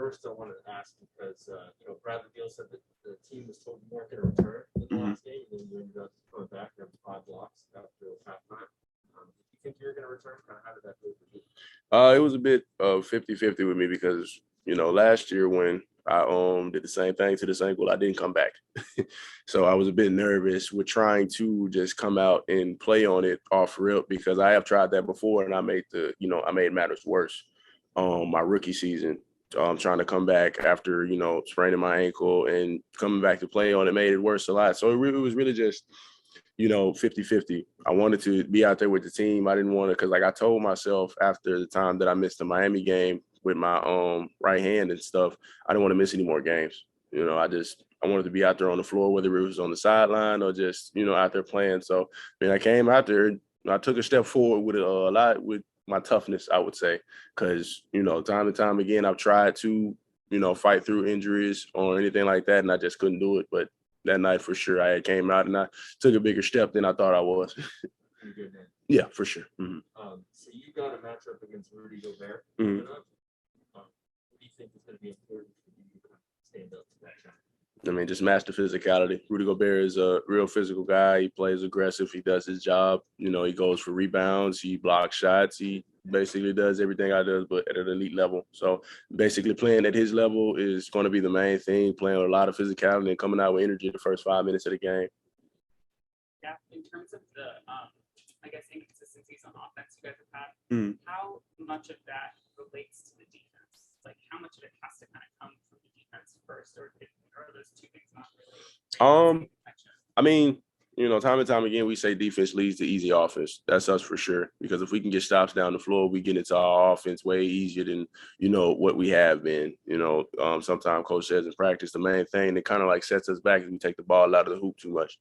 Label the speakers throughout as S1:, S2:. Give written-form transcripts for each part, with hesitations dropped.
S1: first I wanted to ask because Bradley Beal said that the team was told you weren't going to return in the last game, and then you ended up coming back and having 5 blocks after halftime. Did you think you were going to return? Kind of how did that go for you?
S2: It was a bit of 50-50 with me because last year when I did the same thing to this ankle, I didn't come back. So I was a bit nervous with trying to just come out and play on it off rip because I have tried that before and I made matters worse. My rookie season, trying to come back after, spraining my ankle and coming back to play on it made it worse a lot. So it was really just, 50-50. I wanted to be out there with the team. I didn't want to, because like I told myself after the time that I missed the Miami game with my right hand and stuff, I didn't want to miss any more games. I wanted to be out there on the floor, whether it was on the sideline or just, out there playing. So, I came out there and I took a step forward with a lot with my toughness, I would say, because, time and time again, I've tried to, fight through injuries or anything like that, and I just couldn't do it. But that night, for sure, I came out and I took a bigger step than I thought I was.
S1: Pretty good, man.
S2: Yeah, for sure. Mm-hmm.
S1: So you got a matchup against Rudy Gobert.
S2: Mm-hmm.
S1: What do you think is going to be important for you to stand up to that challenge?
S2: Just master physicality. Rudy Gobert is a real physical guy. He plays aggressive. He does his job. He goes for rebounds. He blocks shots. He basically does everything I do, but at an elite level. So basically playing at his level is going to be the main thing, playing with a lot of physicality and coming out with energy the first 5 minutes of the game.
S3: Yeah, in terms of the, inconsistencies on offense you guys have had, how much of that relates to the defense? Like, how much of it has to kind of come from the defense first, or are those two things not really?
S2: Time and time again, we say defense leads to easy offense. That's us for sure. Because if we can get stops down the floor, we get into our offense way easier than, what we have been. Sometimes coach says in practice, the main thing that kind of like sets us back is we take the ball out of the hoop too much.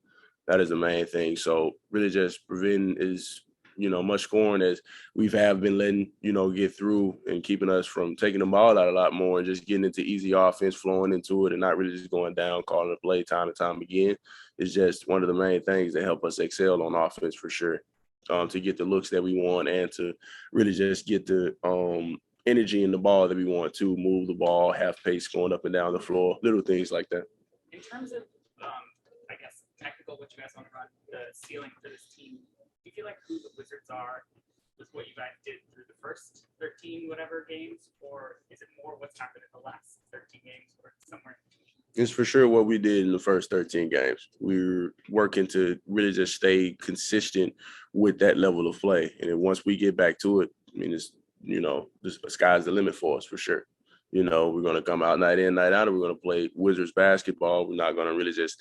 S2: That is the main thing. So really just preventing is, much scoring as we've been letting, get through and keeping us from taking the ball out a lot more and just getting into easy offense, flowing into it and not really just going down, calling a play time and time again. Is just one of the main things that help us excel on offense for sure, to get the looks that we want and to really just get the energy in the ball that we want to move the ball, have pace going up and down the floor, little things like that.
S3: In terms of, technical, what you guys want to run, the ceiling for this team, do you feel like who the Wizards are with what you guys did through the first 13 whatever games, or is it more what's happened in the last 13 games or somewhere in between?
S2: It's for sure what we did in the first 13 games. We were working to really just stay consistent with that level of play. And then once we get back to it, it's, the sky's the limit for us for sure. We're going to come out night in, night out, and we're going to play Wizards basketball. We're not going to really just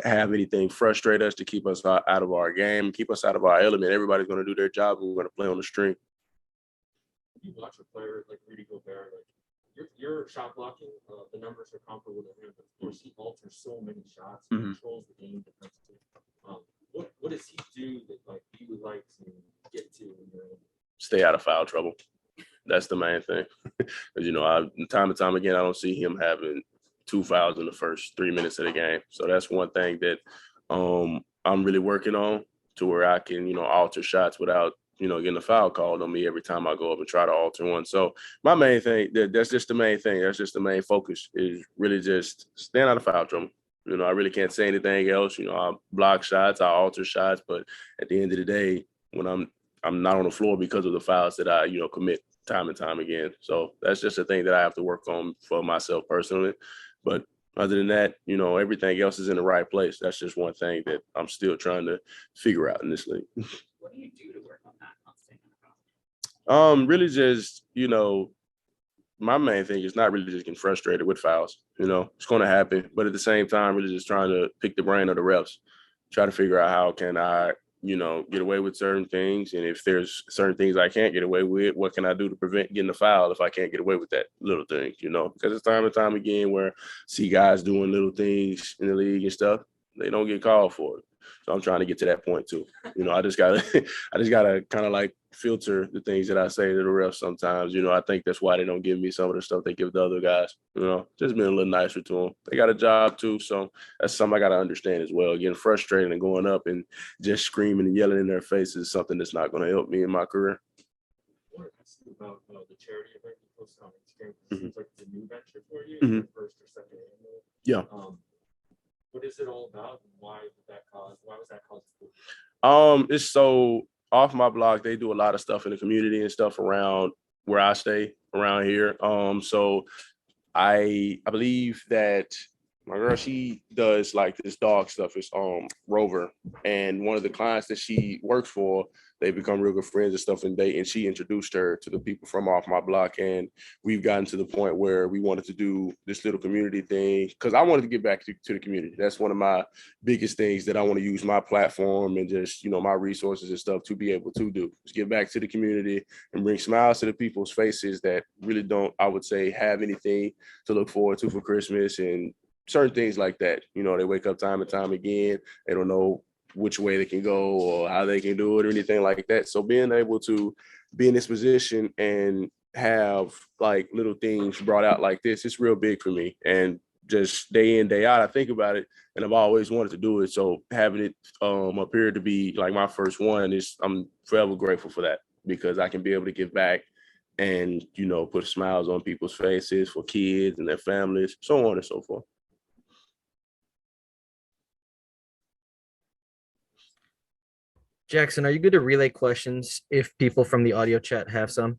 S2: have anything frustrate us to keep us out of our game, keep us out of our element. Everybody's going to do their job, and we're going to play on the string.
S1: You watch a player like Rudy Gobert, your shot blocking, the numbers are comparable to him, but of course he alters so many shots, he controls the game defensively. What does he do that you would like to get to?
S2: Stay out of foul trouble. That's the main thing. Because time and time again, I don't see him having 2 fouls in the first 3 minutes of the game. So that's one thing that I'm really working on to where I can alter shots without getting a foul called on me every time I go up and try to alter one. So my main thing, that's just the main thing. That's just the main focus is really just staying out of foul trouble. I really can't say anything else. I block shots, I alter shots, but at the end of the day, when I'm not on the floor because of the fouls that I, commit time and time again. So that's just a thing that I have to work on for myself personally. But other than that, everything else is in the right place. That's just one thing that I'm still trying to figure out in this league.
S3: What do you do to work on that?
S2: Really just, my main thing is not really just getting frustrated with fouls. It's going to happen. But at the same time, really just trying to pick the brain of the refs, try to figure out how can I, get away with certain things. And if there's certain things I can't get away with, what can I do to prevent getting a foul if I can't get away with that little thing, because it's time and time again where I see guys doing little things in the league and stuff, they don't get called for it. So I'm trying to get to that point too. I just gotta kind of like filter the things that I say to the refs sometimes. I think that's why they don't give me some of the stuff they give the other guys. Just being a little nicer to them. They got a job too, so that's something I gotta understand as well. Getting frustrated and going up and just screaming and yelling in their faces is something that's not going to help me in my career.
S1: I want to ask you about the charity event you post on Instagram. It seems like it's a new venture for you,
S2: Mhm.
S1: your first or second annual.
S2: Yeah.
S1: What is it all about, and why was that cause?
S2: It's so off my block, they do a lot of stuff in the community and stuff around where I stay around here. So I believe that my girl, she does like this dog stuff. It's Rover, and one of the clients that she works for, they become real good friends and stuff. And she introduced her to the people from off my block, and we've gotten to the point where we wanted to do this little community thing because I wanted to get back to the community. That's one of my biggest things that I want to use my platform and just my resources and stuff to be able to do is give back to the community and bring smiles to the people's faces that really don't, I would say, have anything to look forward to for Christmas and certain things like that. They wake up time and time again. They don't know which way they can go or how they can do it or anything like that. So being able to be in this position and have like little things brought out like this, it's real big for me. And just day in, day out, I think about it and I've always wanted to do it. So having it appear to be like my first one I'm forever grateful for that because I can be able to give back and, put smiles on people's faces for kids and their families, so on and so forth.
S4: Jackson, are you good to relay questions if people from the audio chat have some?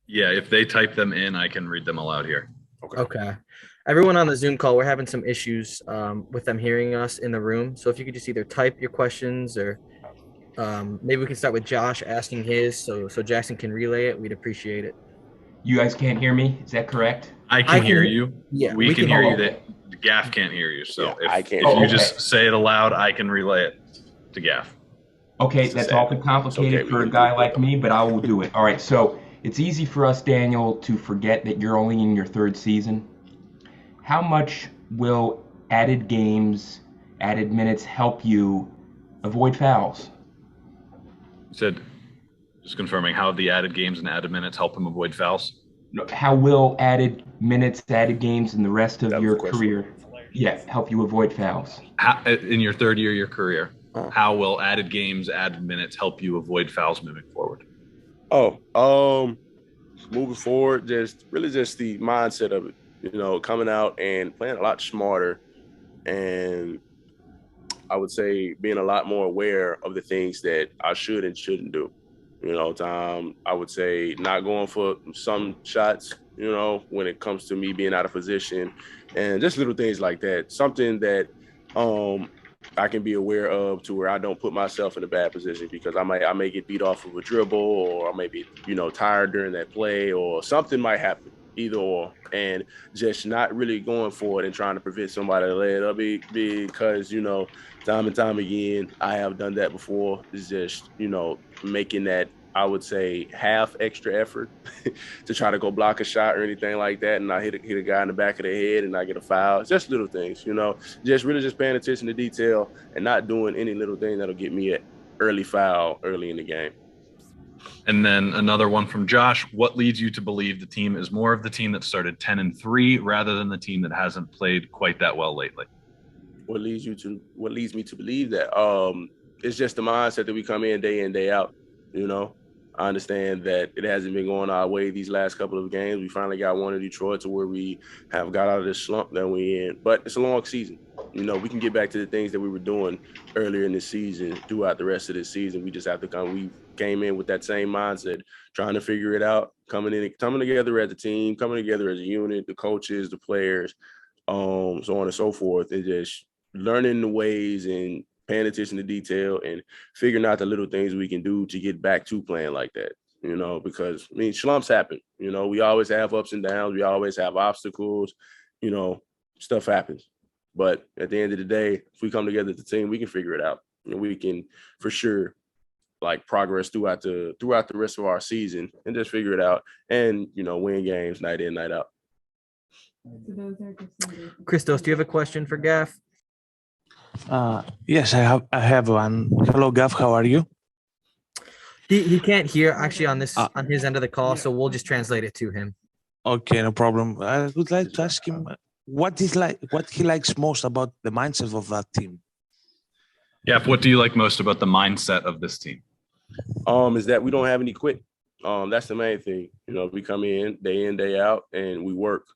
S5: Yeah, if they type them in, I can read them aloud here.
S4: Okay. Everyone on the Zoom call, we're having some issues with them hearing us in the room. So if you could just either type your questions or maybe we can start with Josh asking his so Jackson can relay it. We'd appreciate it.
S6: You guys can't hear me? Is that correct?
S5: I can hear you.
S4: Yeah,
S5: we can hear you.
S6: okay.
S5: That Gaff can't hear you. So
S2: Yeah, I can't.
S5: If you
S6: okay.
S5: just say it aloud, I can relay it to Gaff.
S6: Okay,
S2: It's the
S6: that's
S2: same.
S6: awfully complicated
S2: Okay,
S6: for
S2: we
S6: a
S2: can
S6: guy
S2: do it.
S6: like me, but I will do it. All right, so it's easy for us, Daniel, to forget that you're only in your third season. How much will added games, added minutes help you avoid fouls?
S5: You said, just confirming how the added games and added minutes help him avoid fouls.
S6: How will added minutes, added games, and the rest of
S2: That was
S6: your
S2: the question.
S6: career, help you avoid fouls?
S5: How, in your third year of your career,
S2: Uh-huh.
S5: how will added games, added minutes help you avoid fouls moving forward?
S2: Moving forward, just the mindset of it, coming out and playing a lot smarter and I would say being a lot more aware of the things that I should and shouldn't do. I would say not going for some shots, when it comes to me being out of position and just little things like that. Something that I can be aware of to where I don't put myself in a bad position because I may get beat off of a dribble or I may be, tired during that play or something might happen, either or, and just not really going for it and trying to prevent somebody to lay it up because, time and time again, I have done that before. It's just, making that, I would say, half extra effort to try to go block a shot or anything like that. And I hit a guy in the back of the head and I get a foul. It's just little things, just really just paying attention to detail and not doing any little thing that'll get me an early foul early in the game.
S5: And then another one from Josh. What leads you to believe the team is more of the team that started 10-3 rather than the team that hasn't played quite that well lately?
S2: What leads me to believe that? It's just the mindset that we come in, day out, I understand that it hasn't been going our way these last couple of games. We finally got one in Detroit to where we have got out of this slump that we're in. But it's a long season. We can get back to the things that we were doing earlier in the season throughout the rest of the season. We just have to we came in with that same mindset, trying to figure it out, coming together as a team, coming together as a unit, the coaches, the players, so on and so forth, and just learning the ways and paying attention to detail and figuring out the little things we can do to get back to playing like that, because slumps happen. We always have ups and downs. We always have obstacles, stuff happens. But at the end of the day, if we come together as a team, we can figure it out. We can for sure progress throughout the rest of our season and just figure it out and, win games night in, night out.
S4: Christos, do you have a question for Gaff?
S7: Yes, I have one. Hello, Gaff. How are you?
S4: He can't hear actually on his end of the call, so we'll just translate it to him.
S7: Okay, no problem. I would like to ask him what he likes most about the mindset of that team.
S5: Yeah, what do you like most about the mindset of this team?
S2: Is that we don't have any quit. That's the main thing. We come in, day out, and we work.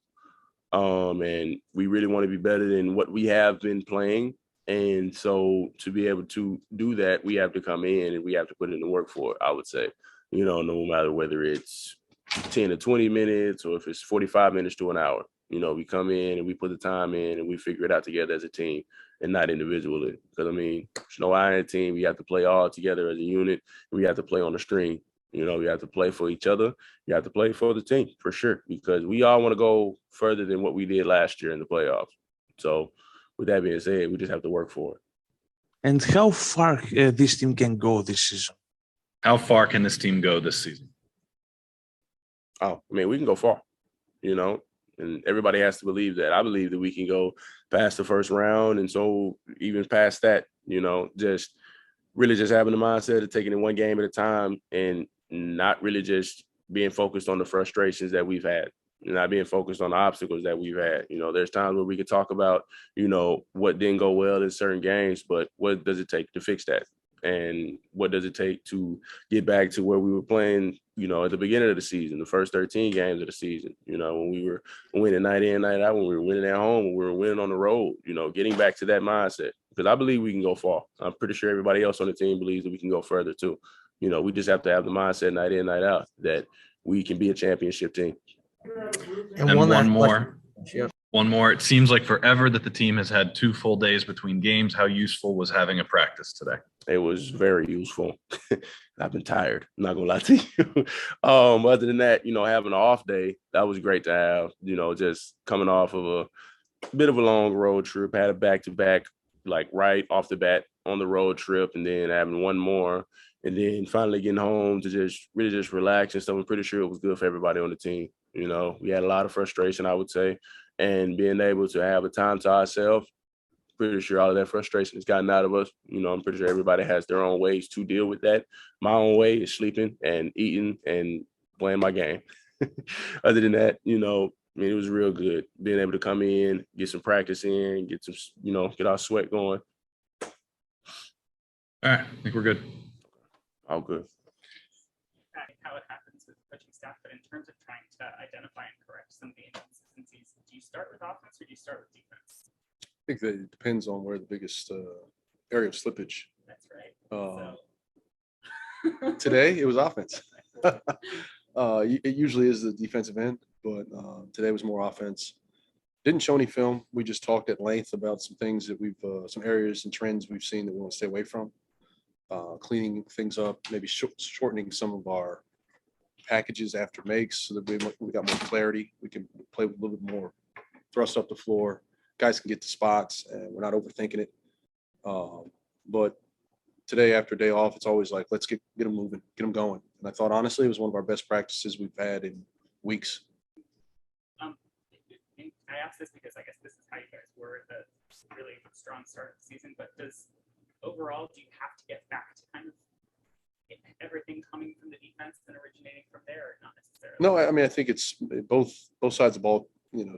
S2: And we really want to be better than what we have been playing. And so to be able to do that, we have to come in and we have to put in the work for it, I would say. No matter whether it's 10 to 20 minutes or if it's 45 minutes to an hour. We come in and we put the time in and we figure it out together as a team and not individually. Because, I in a team, we have to play all together as a unit. We have to play on the string. We have to play for each other. You have to play for the team, for sure, because we all want to go further than what we did last year in the playoffs. So with that being said, we just have to work for it.
S7: And how far this team can go this season?
S5: How far can this team go this season?
S2: Oh, we can go far, and everybody has to believe that. I believe that we can go past the first round. And so even past that, just really just having the mindset of taking it one game at a time and not really just being focused on the frustrations that we've had, not being focused on the obstacles that we've had. There's times where we could talk about, what didn't go well in certain games, but what does it take to fix that? And what does it take to get back to where we were playing, at the beginning of the season, the first 13 games of the season, when we were winning night in, night out, when we were winning at home, when we were winning on the road, getting back to that mindset. Because I believe we can go far. I'm pretty sure everybody else on the team believes that we can go further too. We just have to have the mindset night in, night out that we can be a championship team.
S5: And one more. Yep. One more. It seems like forever that the team has had 2 full days between games. How useful was having a practice today?
S2: It was very useful. I've been tired. I'm not gonna lie to you. Other than that, having an off day, that was great to have. Just coming off of a bit of a long road trip, had a back-to-back, like right off the bat on the road trip, and then having one more, and then finally getting home to just really just relax and stuff. I'm pretty sure it was good for everybody on the team. We had a lot of frustration, I would say, and being able to have a time to ourselves, pretty sure all of that frustration has gotten out of us. I'm pretty sure everybody has their own ways to deal with that. My own way is sleeping and eating and playing my game. Other than that, it was real good being able to come in, get some practice in, get some, get our sweat going.
S5: All right, I think we're good.
S2: All good.
S3: How it happens with coaching staff, but in terms of trying to identify and correct some of the inconsistencies, do you start with offense or do you start with defense?
S8: I think that it depends on where the biggest area of slippage.
S3: That's right.
S8: Today it was offense. It usually is the defensive end, but today was more offense. Didn't show any film. We just talked at length about some things that we've, some areas and trends we've seen that we want to stay away from. Cleaning things up, maybe shortening some of our packages after makes so that we got more clarity. We can play with a little bit more thrust up the floor. Guys can get to spots and we're not overthinking it. But today after day off, it's always like, let's get them moving, get them going. And I thought, honestly, it was one of our best practices we've had in weeks.
S3: I asked this because I guess this is how you guys were at the really strong start of the season, but do you have to get back to kind of everything coming from the defense and originating from there, or not necessarily?
S8: No, I think it's both sides of the ball,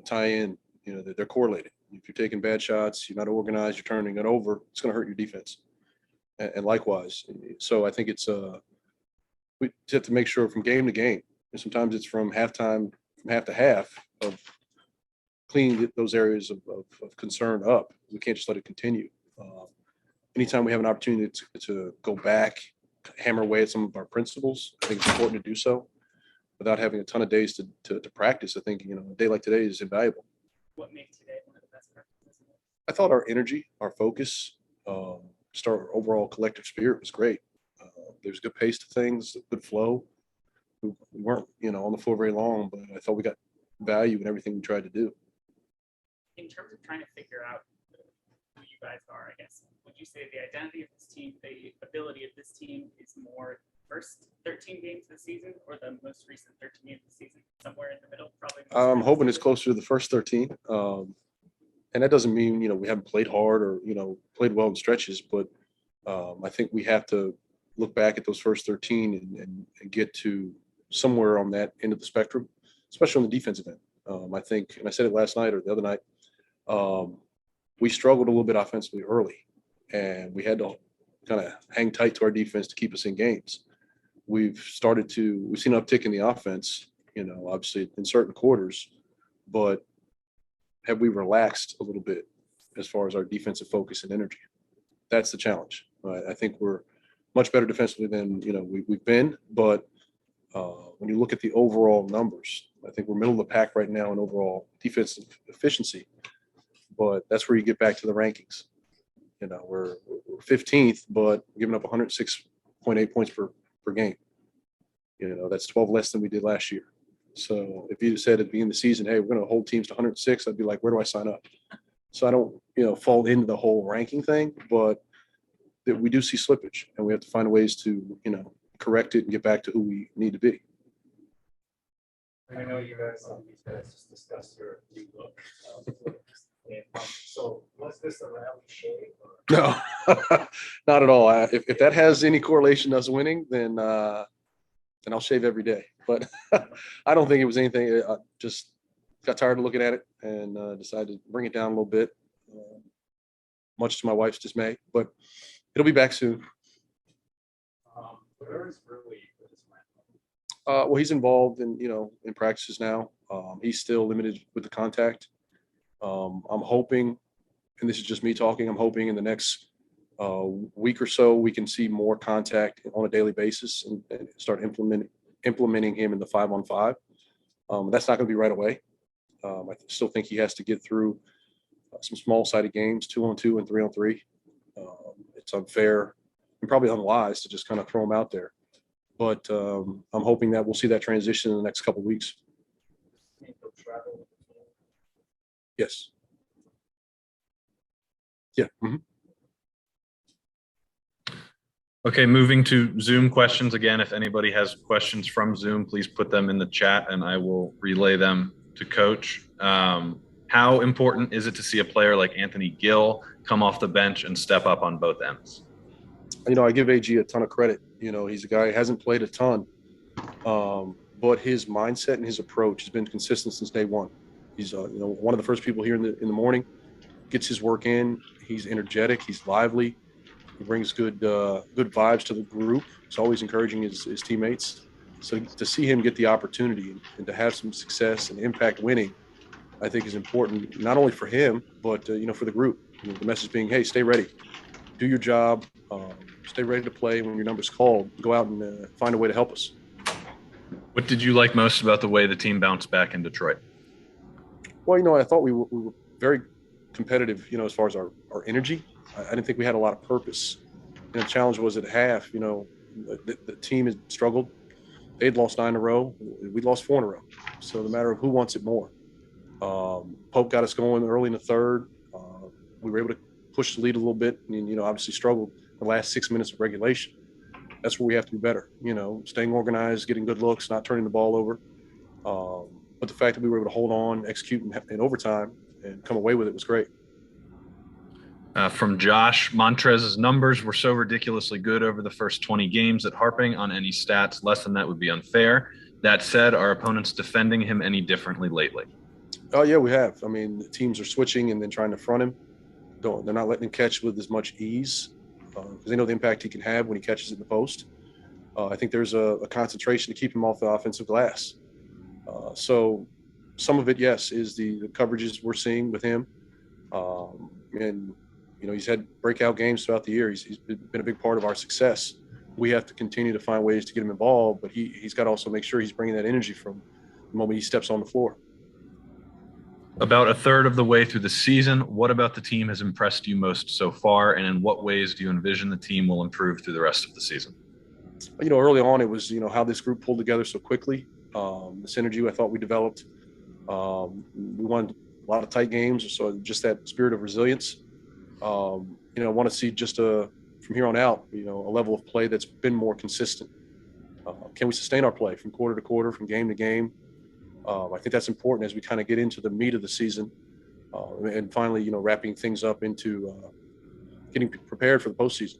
S8: tie in, they're correlated. If you're taking bad shots, you're not organized, you're turning it over, it's going to hurt your defense. And likewise. So I think it's we just have to make sure from game to game. And sometimes it's from halftime, from half to half, of cleaning those areas of concern up. We can't just let it continue. Anytime we have an opportunity to go back, hammer away at some of our principles, I think it's important to do so without having a ton of days to practice. I think, a day like today is invaluable.
S3: What made today one of the best practices?
S8: I thought our energy, our focus, just our overall collective spirit was great. There's good pace to things, good flow. We weren't, on the floor very long, but I thought we got value in everything we tried to do.
S3: In terms of trying to figure out who you guys are, I guess, would you say the identity of this team, the ability of this team is more first 13 games of the season or the most recent 13 games of the season? Somewhere in the middle, probably.
S8: I'm hoping it's closer to the first 13. And that doesn't mean, we haven't played hard or, played well in stretches, but I think we have to look back at those first 13 and get to somewhere on that end of the spectrum, especially on the defensive end. I think, and I said it last night or the other night, we struggled a little bit offensively early, and we had to kind of hang tight to our defense to keep us in games. we've seen an uptick in the offense, obviously in certain quarters, but have we relaxed a little bit as far as our defensive focus and energy? That's the challenge. I think we're much better defensively than, we've been, but when you look at the overall numbers, I think we're middle of the pack right now in overall defensive efficiency, but that's where you get back to the rankings. We're 15th, but giving up 106.8 points per game. That's 12 less than we did last year. So if you said at the beginning of the season, hey, we're going to hold teams to 106, I'd be like, where do I sign up? So I don't, fall into the whole ranking thing, but that we do see slippage, and we have to find ways to, correct it and get back to who we need to be.
S9: I know you guys just discussed your new book. So was this a rally shave?
S8: No, not at all. If that has any correlation to us winning, then I'll shave every day. But I don't think it was anything. I just got tired of looking at it and decided to bring it down a little bit, much to my wife's dismay. But it'll be back soon.
S9: Where is Rui for this match?
S8: Well, he's involved in practices now. He's still limited with the contact. I'm hoping, and this is just me talking, I'm hoping in the next week or so we can see more contact on a daily basis and start implementing him in the 5-on-5. That's not going to be right away. I still think he has to get through some small-sided games, 2-on-2 and 3-on-3. It's unfair and probably unwise to just kind of throw him out there. But I'm hoping that we'll see that transition in the next couple of weeks. Yes. Yeah. Mm-hmm.
S5: Okay, moving to Zoom questions again. If anybody has questions from Zoom, please put them in the chat and I will relay them to Coach. How important is it to see a player like Anthony Gill come off the bench and step up on both ends?
S8: I give AG a ton of credit. He's a guy who hasn't played a ton, but his mindset and his approach has been consistent since day one. He's, one of the first people here in the morning, gets his work in. He's energetic. He's lively. He brings good vibes to the group. He's always encouraging his teammates. So to see him get the opportunity and to have some success and impact winning, I think is important, not only for him, but, for the group. The message being, hey, stay ready. Do your job. Stay ready to play when your number's called. Go out and find a way to help us.
S5: What did you like most about the way the team bounced back in Detroit?
S8: Well, I thought we were very competitive, as far as our energy. I didn't think we had a lot of purpose. And the challenge was at half, the team had struggled. They'd lost 9 in a row. We'd lost 4 in a row. So the matter of who wants it more. Pope got us going early in the third. We were able to push the lead a little bit and, obviously struggled the last 6 minutes of regulation. That's where we have to be better, staying organized, getting good looks, not turning the ball over. But the fact that we were able to hold on, execute in overtime, and come away with it was great.
S5: From Josh, Montrez's numbers were so ridiculously good over the first 20 games that harping on any stats less than that would be unfair. That said, are opponents defending him any differently lately?
S8: Oh, yeah, we have. I mean, the teams are switching and then trying to front him. They're not letting him catch with as much ease because they know the impact he can have when he catches it in the post. I think there's a concentration to keep him off the offensive glass. So some of it, yes, is the coverages we're seeing with him. And, he's had breakout games throughout the year. He's been a big part of our success. We have to continue to find ways to get him involved, but he's got to also make sure he's bringing that energy from the moment he steps on the floor.
S5: About a third of the way through the season, what about the team has impressed you most so far, and in what ways do you envision the team will improve through the rest of the season?
S8: Early on, it was, how this group pulled together so quickly. The synergy I thought we developed. We won a lot of tight games, so just that spirit of resilience. I want to see just from here on out, a level of play that's been more consistent. Can we sustain our play from quarter to quarter, from game to game? I think that's important as we kind of get into the meat of the season and finally, wrapping things up into getting prepared for the postseason.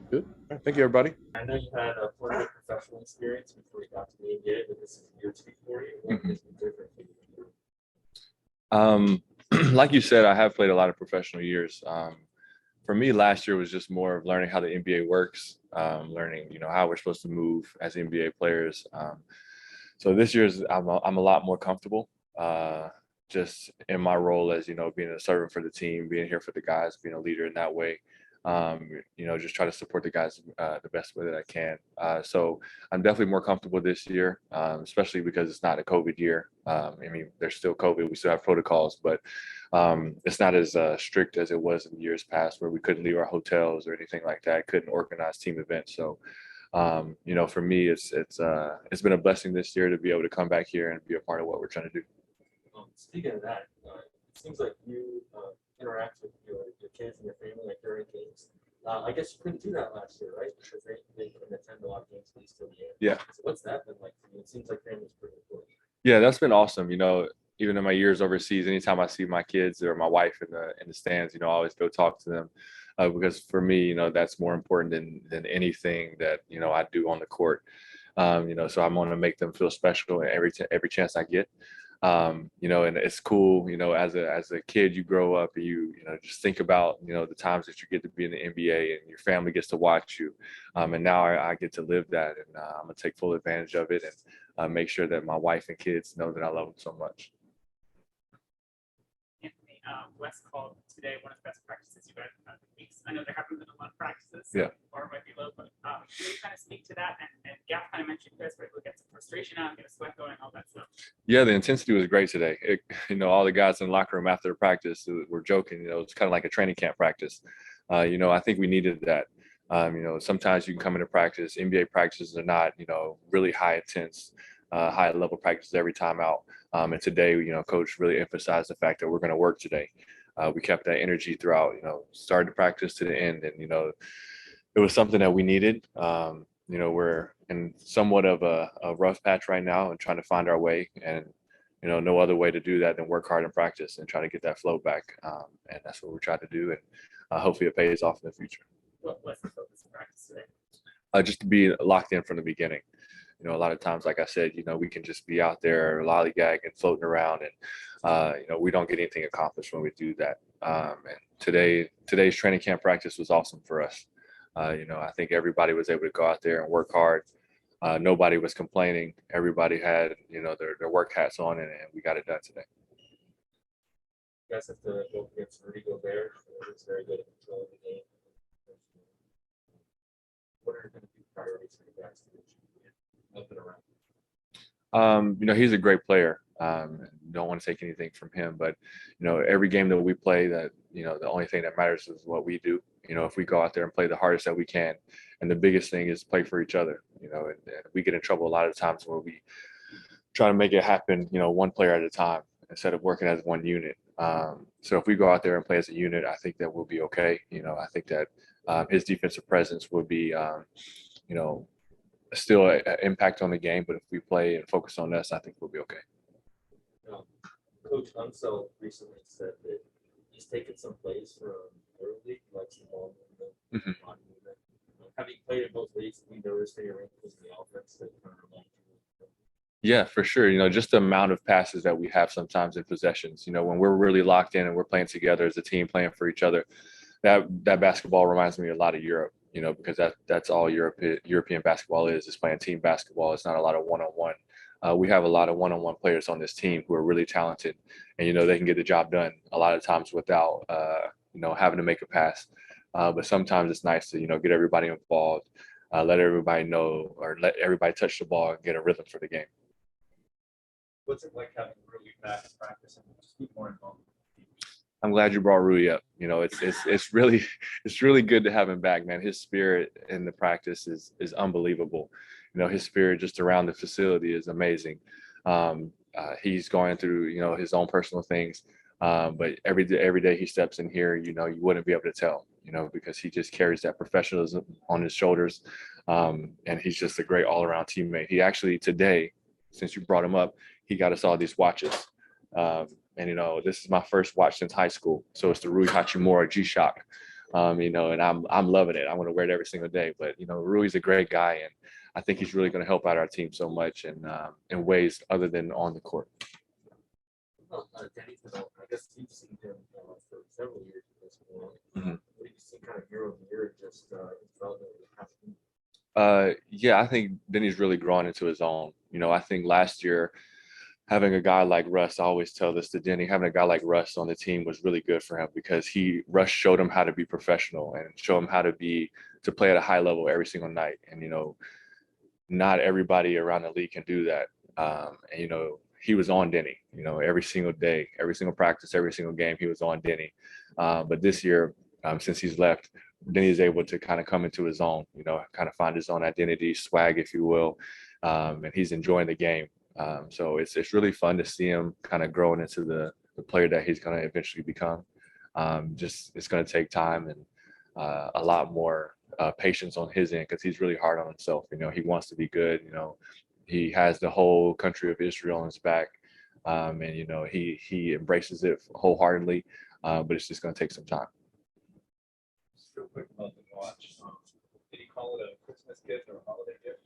S8: Good. All right, thank you, everybody.
S1: I know you had a plenty of professional experience before you got to the NBA, but this is year 2 for you. What is different for you?
S10: Like you said, I have played a lot of professional years. For me, last year was just more of learning how the NBA works, learning, how we're supposed to move as NBA players. So this year's I'm a lot more comfortable, just in my role as being a servant for the team, being here for the guys, being a leader in that way. Just try to support the guys the best way that I can. So I'm definitely more comfortable this year, especially because it's not a COVID year. I mean, there's still COVID, we still have protocols, but it's not as strict as it was in years past where we couldn't leave our hotels or anything like that, couldn't organize team events. So, for me, it's been a blessing this year to be able to come back here and be a part of what we're trying to do.
S1: Speaking of that, it seems like you interact with your kids and your family like during games. I guess you couldn't do that last year, right? Because they couldn't attend a lot of games, at least till the end.
S10: Yeah.
S1: So what's that been like for you? It seems like family's pretty important.
S10: Yeah, that's been awesome. Even in my years overseas, anytime I see my kids or my wife in the stands, I always go talk to them, because for me, that's more important than anything that I do on the court. So I'm going to make them feel special every chance I get. And it's cool, as a kid, you grow up and you just think about, the times that you get to be in the NBA and your family gets to watch you. And now I get to live that, and I'm going to take full advantage of it and make sure that my wife and kids know that I love them so much.
S3: Anthony, Wes called today one of the best practices you guys have had in weeks. I know there haven't been a lot of practices, so
S10: yeah,
S3: bar might be low, but can you kind of speak to that? And Gaff kind of mentioned you guys were able to get some frustration out, get a sweat going, all that stuff.
S10: Yeah, the intensity was great today. All the guys in the locker room after the practice were joking. It's kind of like a training camp practice. I think we needed that. Sometimes you can come into practice. NBA practices are not, really high intense, high level practices every time out. And today, coach really emphasized the fact that we're going to work today. We kept that energy throughout, started the practice to the end. And, it was something that we needed. We're in somewhat of a rough patch right now and trying to find our way. And, no other way to do that than work hard in practice and try to get that flow back. And that's what we're trying to do. And hopefully it pays off in the future.
S3: What was the focus of practice today?
S10: Just to be locked in from the beginning. A lot of times, like I said, we can just be out there lollygagging, floating around, and we don't get anything accomplished when we do that. And today's training camp practice was awesome for us. I think everybody was able to go out there and work hard. Nobody was complaining. Everybody had, their work hats on, and we got it done today.
S1: You guys have to go against Rudy Gobert. It's very good at controlling the game. What are going to be priorities for you guys to up and around?
S10: He's a great player. Don't want to take anything from him, but every game that we play, that the only thing that matters is what we do. If we go out there and play the hardest that we can, and the biggest thing is play for each other. And we get in trouble a lot of times where we try to make it happen, one player at a time instead of working as one unit. So if we go out there and play as a unit, I think that we'll be okay. I think that his defensive presence would be, still an impact on the game, but if we play and focus on us, I think we'll be okay.
S1: Coach Unseld recently said that he's taken some plays from Early League, like some ball movement, body movement. Having played in both leagues, we noticed that your wrinkles in the offense that kind of remind you.
S10: Yeah, for sure. Just the amount of passes that we have sometimes in possessions. When we're really locked in and we're playing together as a team, playing for each other, that basketball reminds me a lot of Europe. Because that's all European basketball is playing team basketball. It's not a lot of one-on-one. We have a lot of one-on-one players on this team who are really talented, and they can get the job done a lot of times without having to make a pass. But sometimes it's nice to get everybody involved, let everybody know, or let everybody touch the ball and get a rhythm for the game.
S9: What's it like having Rui back in practice and just be more involved?
S10: I'm glad you brought Rui up. It's really good to have him back, man. His spirit in the practice is unbelievable. His spirit just around the facility is amazing. He's going through, his own personal things. But every day he steps in here, you wouldn't be able to tell, because he just carries that professionalism on his shoulders. And he's just a great all around teammate. He actually today, since you brought him up, he got us all these watches. And, this is my first watch since high school. So it's the Rui Hachimura G-Shock, and I'm loving it. I want to wear it every single day. But, Rui's a great guy, and I think he's really going to help out our team so much in ways other than on the court.
S1: Danny, I guess you've seen him for several years in this world. What do you see kind of year over year, just development in the past week?
S10: Yeah, I think Denny's really grown into his own. I think last year having a guy like Russ, I always tell this to Denny, having a guy like Russ on the team was really good for him because Russ showed him how to be professional and show him how to play at a high level every single night. And, not everybody around the league can do that. And, he was on Denny, every single day, every single practice, every single game, he was on Denny. But this year, since he's left, Denny is able to kind of come into his own, kind of find his own identity, swag, if you will. And he's enjoying the game. So it's really fun to see him kind of growing into the player that he's going to eventually become. It's going to take time and a lot more patience on his end because he's really hard on himself. He wants to be good. He has the whole country of Israel on his back, and he embraces it wholeheartedly. But it's just going to take some time.
S9: Just real quick about the watch. Did he call it a Christmas gift or a holiday gift?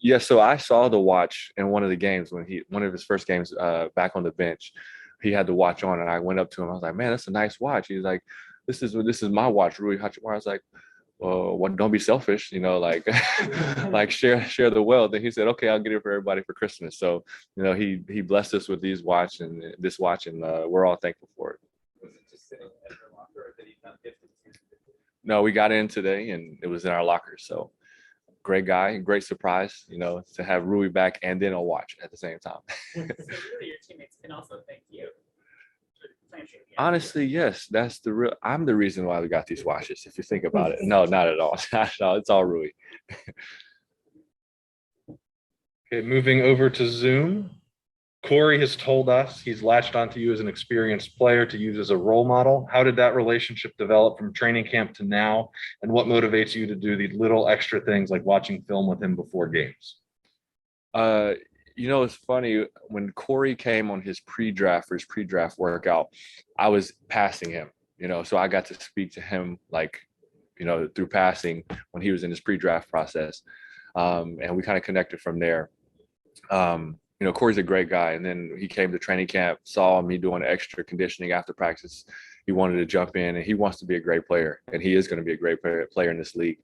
S10: Yeah, so I saw the watch in one of the games one of his first games back on the bench. He had the watch on, and I went up to him. I was like, "Man, that's a nice watch." He's like, "This is my watch, Rui Hachimura." I was like, "Well, don't be selfish, like like share the wealth." And he said, "Okay, I'll get it for everybody for Christmas." So he blessed us with this watch, and we're all thankful for it.
S9: Was it just sitting in your locker, or did he not gift it to you?
S10: No, we got in today, and it was in our locker. So. Great guy, great surprise, to have Rui back and then a watch at the same time.
S3: So really your teammates can also thank you for planting the
S10: Honestly, yes, I'm the reason why we got these watches, if you think about it. No, not at all. Not at all. It's all Rui.
S5: Okay, moving over to Zoom. Corey has told us he's latched onto you as an experienced player to use as a role model. How did that relationship develop from training camp to now? And what motivates you to do the little extra things like watching film with him before games?
S10: It's funny. When Corey came on his pre-draft workout, I was passing him, so I got to speak to him through passing when he was in his pre-draft process. And we kind of connected from there. Corey's a great guy. And then he came to training camp, saw me doing extra conditioning after practice. He wanted to jump in, and he wants to be a great player. And he is going to be a great player in this league.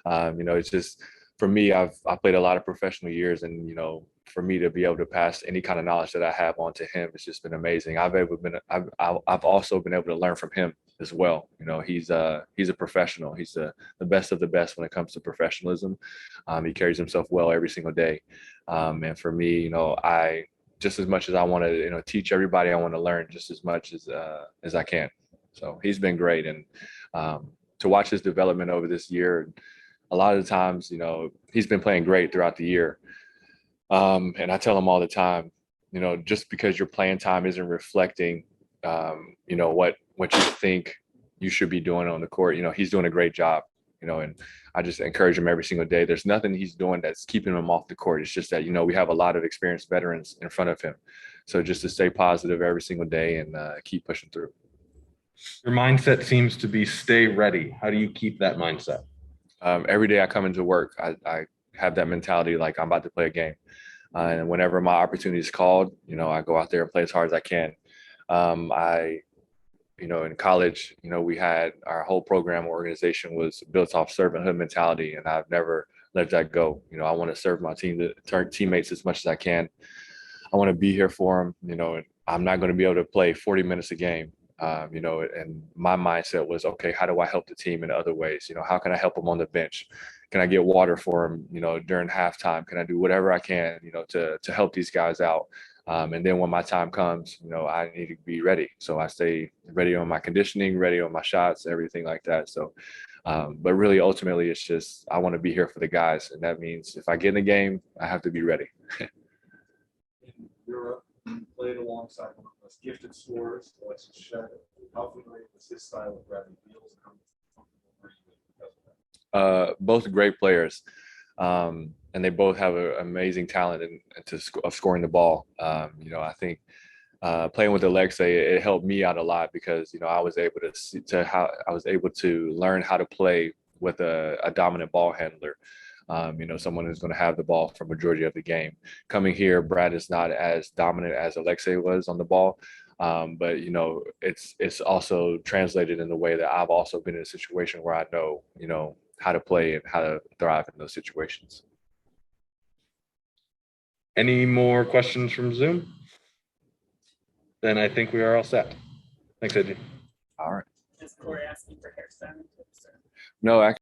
S10: It's just, for me, I played a lot of professional years, and, for me to be able to pass any kind of knowledge that I have on to him, it's just been amazing. I've also been able to learn from him as well. He's a professional. He's the best of the best when it comes to professionalism. He carries himself well every single day. And for me, I just as much as I want to, teach everybody, I want to learn just as much as I can. So he's been great, and to watch his development over this year, a lot of the times, he's been playing great throughout the year. And I tell him all the time, just because your playing time isn't reflecting, what you think you should be doing on the court, he's doing a great job, and I just encourage him every single day. There's nothing he's doing that's keeping him off the court. It's just that, we have a lot of experienced veterans in front of him. So just to stay positive every single day and keep pushing through.
S5: Your mindset seems to be stay ready. How do you keep that mindset?
S10: Every day I come into work, I have that mentality like I'm about to play a game. And whenever my opportunity is called, I go out there and play as hard as I can. In college, we had our whole program organization was built off servanthood mentality, and I've never let that go. I want to serve my teammates as much as I can. I want to be here for them. And I'm not going to be able to play 40 minutes a game. And my mindset was, okay, how do I help the team in other ways? How can I help them on the bench? Can I get water for them, during halftime? Can I do whatever I can, to help these guys out? And then when my time comes, I need to be ready. So I stay ready on my conditioning, ready on my shots, everything like that. So, but really, ultimately, it's just I want to be here for the guys. And that means if I get in the game, I have to be ready.
S1: In Europe, you played alongside one of the most gifted scorers, Alexis Shedd. How familiar was his style of Bradley Beal's, and how comfortable were you because of that?
S10: Both great players. And they both have an amazing talent of scoring the ball. I think playing with Alexei, it helped me out a lot because I was able to learn how to play with a dominant ball handler. Someone who's going to have the ball for majority of the game. Coming here, Brad is not as dominant as Alexei was on the ball. But you know, it's also translated in a way that I've also been in a situation where I know, you know, how to play and how to thrive in those situations.
S5: Any more questions from Zoom? Then I think we are all set. Thanks, AJ.
S10: All right.
S3: Is Corey asking for hairstyle tips?
S10: No, actually.